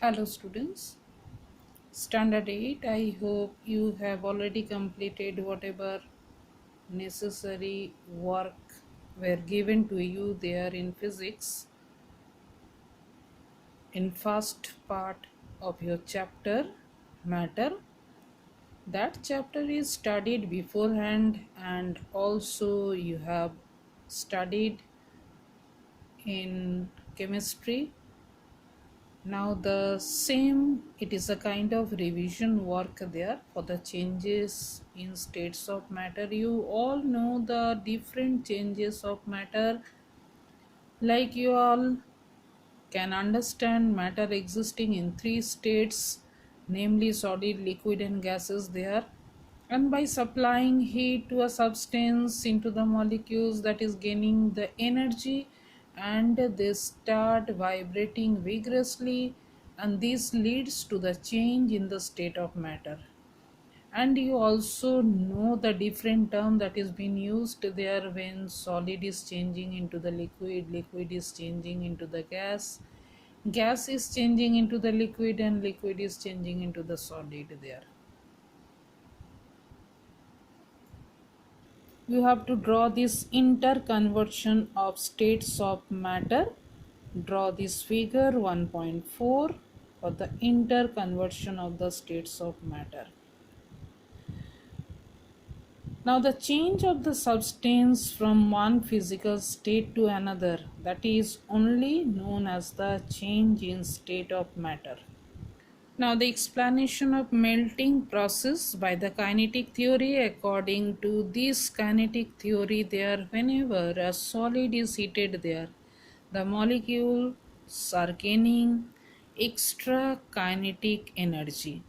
Hello students, standard 8. I hope you have already completed whatever necessary work were given to you there in physics in first part of your chapter matter. That chapter is studied beforehand and also you have studied in chemistry. Now the same, it is a kind of revision work there for the changes in states of matter. You all know the different changes of matter, like you all can understand matter existing in three states, namely solid, liquid and gases there. And by supplying heat to a substance into the molecules, that is gaining the energy, and they start vibrating vigorously, and this leads to the change in the state of matter. And you also know the different term that is being used there when solid is changing into the liquid, liquid is changing into the gas, gas is changing into the liquid, and liquid is changing into the solid there. You have to draw this interconversion of states of matter. Draw this figure 1.4 for the interconversion of the states of matter. Now the change of the substance from one physical state to another, that is only known as the change in state of matter. Now the explanation of melting process by the kinetic theory. According to this kinetic theory, there whenever a solid is heated there, the molecules are gaining extra kinetic energy.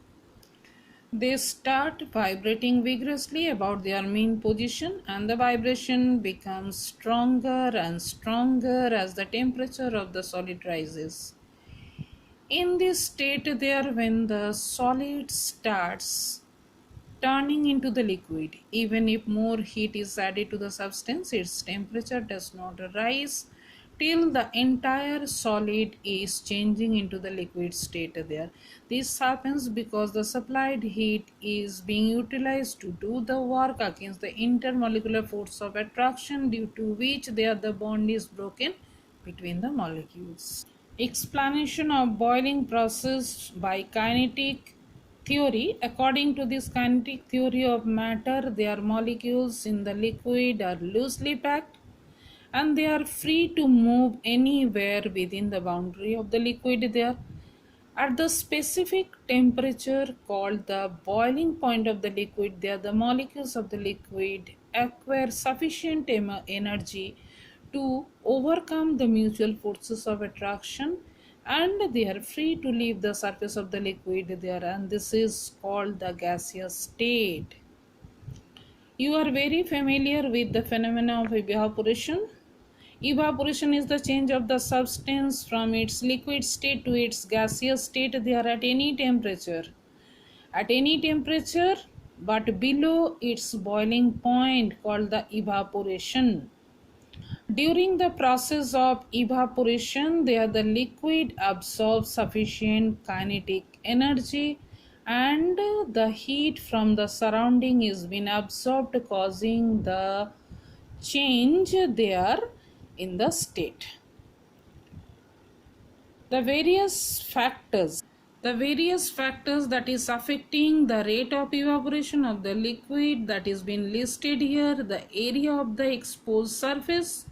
They start vibrating vigorously about their mean position, and the vibration becomes stronger and stronger as the temperature of the solid rises. In this state there, when the solid starts turning into the liquid, even if more heat is added to the substance, its temperature does not rise till the entire solid is changing into the liquid state there. This happens because the supplied heat is being utilized to do the work against the intermolecular force of attraction, due to which there the bond is broken between the molecules. Explanation of boiling process by kinetic theory. According to this kinetic theory of matter, their molecules in the liquid are loosely packed and they are free to move anywhere within the boundary of the liquid there. At the specific temperature called the boiling point of the liquid, there the molecules of the liquid acquire sufficient energy to overcome the mutual forces of attraction, and they are free to leave the surface of the liquid there, and this is called the gaseous state. You are very familiar with the phenomena of evaporation. Evaporation is the change of the substance from its liquid state to its gaseous state there at any temperature. At any temperature but below its boiling point, called the evaporation. During the process of evaporation, there the liquid absorbs sufficient kinetic energy and the heat from the surrounding is being absorbed, causing the change there in the state. The various factors that is affecting the rate of evaporation of the liquid, that is been listed here: the area of the exposed surface,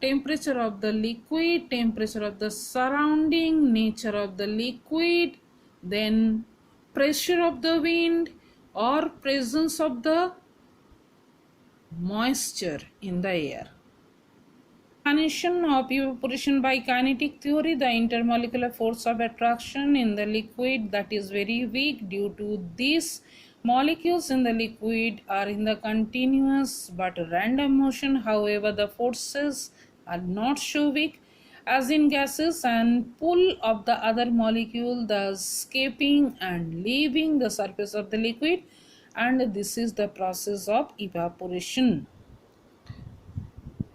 temperature of the liquid, temperature of the surrounding, nature of the liquid, then pressure of the wind or presence of the moisture in the air. Explanation of evaporation by kinetic theory. The intermolecular force of attraction in the liquid, that is very weak. Due to this, molecules in the liquid are in the continuous but random motion. However, the forces are not so weak as in gases, and pull of the other molecule, thus escaping and leaving the surface of the liquid, and this is the process of evaporation.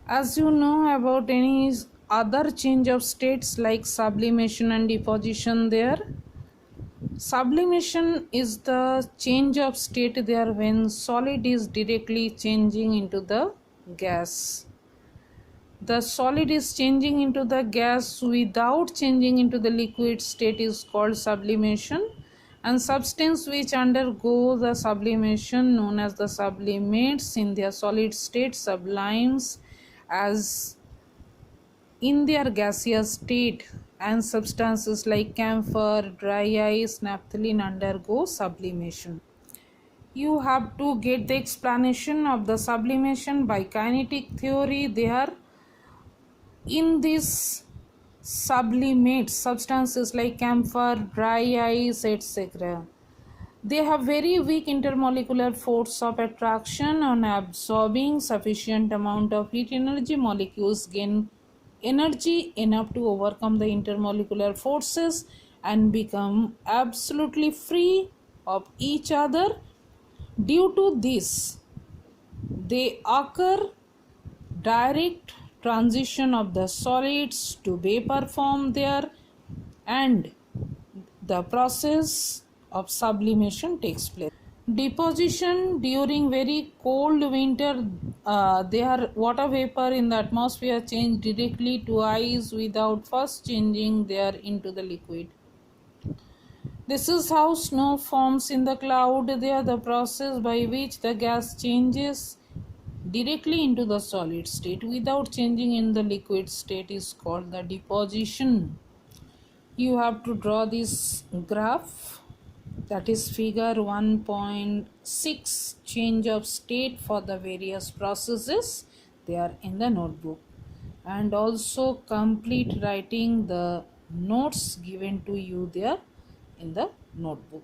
As you know about any other change of states like sublimation and deposition there. Sublimation is the change of state there when solid is directly changing into the gas. The solid is changing into the gas without changing into the liquid state is called sublimation, and substance which undergo the sublimation known as the sublimates in their solid state sublimes as in their gaseous state, and substances like camphor, dry ice, naphthalene undergo sublimation. You have to get the explanation of the sublimation by kinetic theory. There in these sublimates substances like camphor, dry ice, etc. They have very weak intermolecular force of attraction. On absorbing sufficient amount of heat energy, molecules gain energy enough to overcome the intermolecular forces and become absolutely free of each other. Due to this, they occur direct transition of the solids to vapor form there, and the process of sublimation takes place. Deposition during very cold winter, their water vapor in the atmosphere change directly to ice without first changing there into the liquid. This is how snow forms in the cloud. There the process by which the gas changes directly into the solid state without changing in the liquid state is called the deposition. You have to draw this graph, that is figure 1.6, change of state for the various processes. They are in the notebook, and also complete writing the notes given to you there in the notebook.